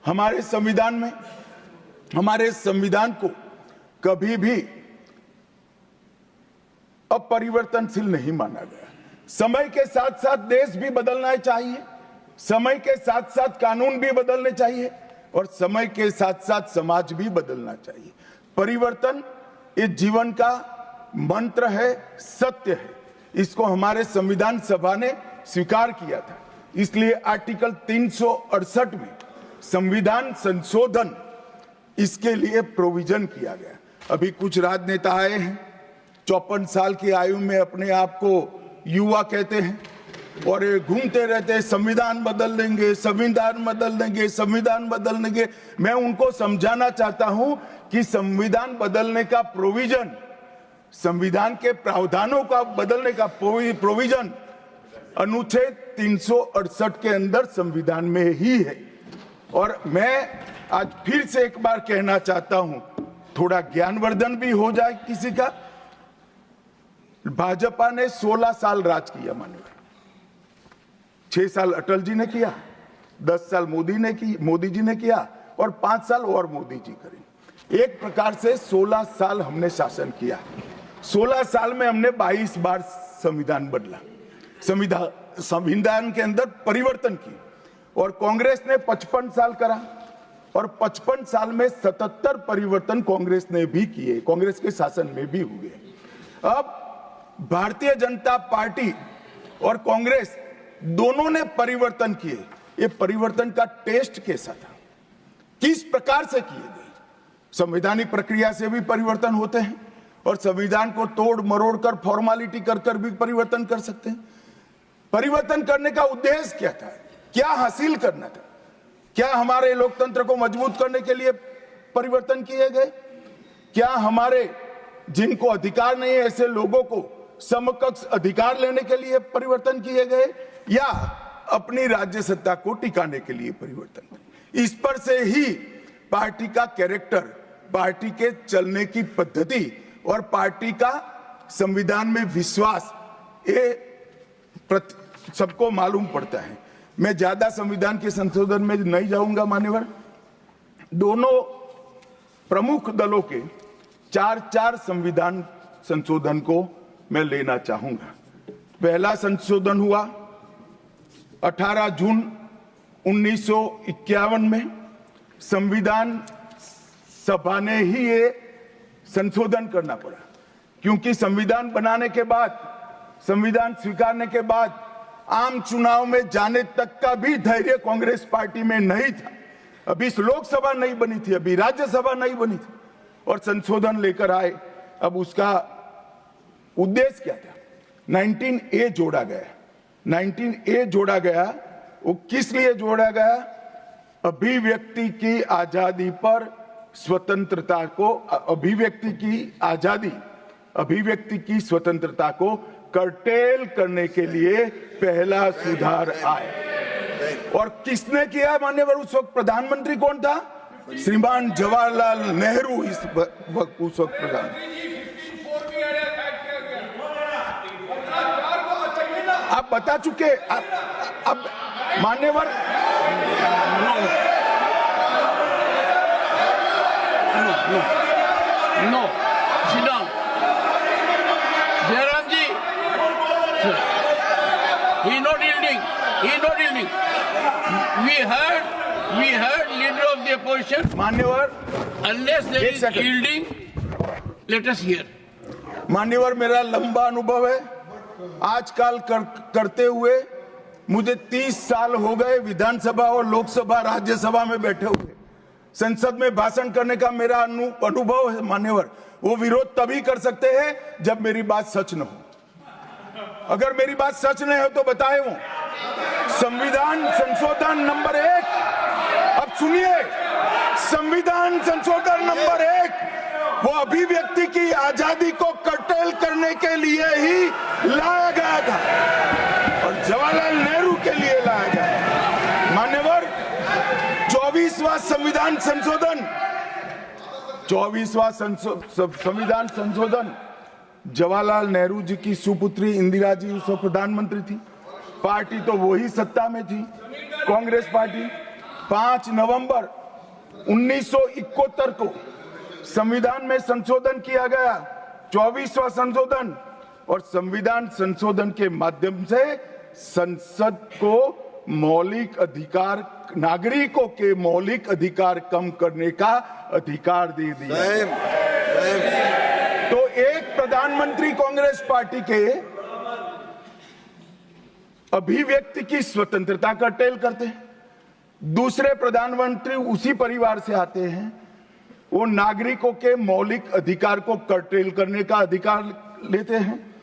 हमारे संविधान में, हमारे संविधान को कभी भी अपरिवर्तनशील नहीं माना गया। समय के साथ साथ देश भी बदलना चाहिए, समय के साथ साथ कानून भी बदलने चाहिए और समय के साथ साथ समाज भी बदलना चाहिए। परिवर्तन इस जीवन का मंत्र है, सत्य है। इसको हमारे संविधान सभा ने स्वीकार किया था। इसलिए आर्टिकल 368 में संविधान संशोधन इसके लिए प्रोविजन किया गया। अभी कुछ राजनेता आए हैं, 54 साल की आयु में अपने आप को युवा कहते हैं और घूमते रहते हैं, संविधान बदल देंगे, संविधान बदल देंगे, संविधान बदल देंगे। मैं उनको समझाना चाहता हूं कि संविधान बदलने का प्रोविजन, संविधान के प्रावधानों का बदलने का प्रोविजन अनुच्छेद 368 के अंदर संविधान में ही है। और मैं आज फिर से एक बार कहना चाहता हूं, थोड़ा ज्ञानवर्धन भी हो जाए किसी का। भाजपा ने 16 साल राज किया, माननीय 6 साल अटल जी ने किया, 10 साल मोदी जी ने किया और 5 साल और मोदी जी करें। एक प्रकार से 16 साल हमने शासन किया। 16 साल में हमने 22 बार संविधान बदला, संविधान के अंदर परिवर्तन की। और कांग्रेस ने 55 साल करा और 55 साल में 77 परिवर्तन कांग्रेस ने भी किए, कांग्रेस के शासन में भी हुए। अब भारतीय जनता पार्टी और कांग्रेस दोनों ने परिवर्तन किए। ये परिवर्तन का टेस्ट कैसा था, किस प्रकार से किए गए? संवैधानिक प्रक्रिया से भी परिवर्तन होते हैं और संविधान को तोड़ मरोड़ कर, फॉर्मेलिटी कर भी परिवर्तन कर सकते हैं। परिवर्तन करने का उद्देश्य क्या था, क्या हासिल करना था? क्या हमारे लोकतंत्र को मजबूत करने के लिए परिवर्तन किए गए? क्या हमारे जिनको अधिकार नहीं है ऐसे लोगों को समकक्ष अधिकार लेने के लिए परिवर्तन किए गए, या अपनी राज्य सत्ता को टिकाने के लिए परिवर्तन? इस पर से ही पार्टी का कैरेक्टर, पार्टी के चलने की पद्धति और पार्टी का संविधान में विश्वास, ये सबको मालूम पड़ता है। मैं ज्यादा संविधान के संशोधन में नहीं जाऊंगा मान्यवर। दोनों प्रमुख दलों के 4 संविधान संशोधन को मैं लेना चाहूंगा। पहला संशोधन हुआ 18 जून 1951 में। संविधान सभा ने ही ये संशोधन करना पड़ा, क्योंकि संविधान बनाने के बाद, संविधान स्वीकारने के बाद आम चुनाव में जाने तक का भी धैर्य कांग्रेस पार्टी में नहीं था। अभी लोकसभा नहीं बनी थी, अभी राज्यसभा नहीं बनी थी और संशोधन लेकर आए। अब उसका उद्देश्य क्या था? 19A जोड़ा गया। 19A जोड़ा गया, वो किस लिए जोड़ा गया? अभिव्यक्ति की आजादी पर स्वतंत्रता को, अभिव्यक्ति की आजादी, अभिव्यक्ति की स्वतंत्रता को कर्टेल करने के लिए पहला सुधार आया। और किसने किया मान्यवर? उस वक्त प्रधानमंत्री कौन था? श्रीमान जवाहरलाल नेहरू उस वक्त प्रधान। आप बता चुके। अब मान्यवर no sit down. Jairam ji, he not yielding. We heard leader of the opposition. मान्यवर, Unless there is yielding, let us hear. मान्यवर, मेरा लंबा अनुभव है आजकल करते हुए। मुझे 30 साल हो गए विधानसभा और लोकसभा राज्यसभा में बैठे हुए। संसद में भाषण करने का मेरा अनुभव है मान्यवर। वो विरोध तभी कर सकते हैं जब मेरी बात सच न हो। अगर मेरी बात सच नहीं हो तो बताए वो संविधान संशोधन नंबर 1, अब सुनिए, संविधान संशोधन नंबर 1 वो अभिव्यक्ति की आजादी को कर्टेल करने के लिए ही लाया गया था और जवाहरलाल नेहरू के लिए लाया गया। मान्यवर, 24वां संविधान संशोधन, 24वां संविधान संशोधन जवाहरलाल नेहरू जी की सुपुत्री इंदिरा जी उस वक्त प्रधानमंत्री थी। पार्टी तो वही सत्ता में थी, कांग्रेस पार्टी। 5 नवंबर 1971 को संविधान में संशोधन किया गया, 24वां संशोधन, और संविधान संशोधन के माध्यम से संसद को मौलिक अधिकार, नागरिकों के मौलिक अधिकार कम करने का अधिकार दे दिया। तो एक प्रधानमंत्री कांग्रेस पार्टी के अभिव्यक्ति की स्वतंत्रता का टेल करते हैं, दूसरे प्रधानमंत्री उसी परिवार से आते हैं, वो नागरिकों के मौलिक अधिकार को कर्टेल करने का अधिकार लेते हैं।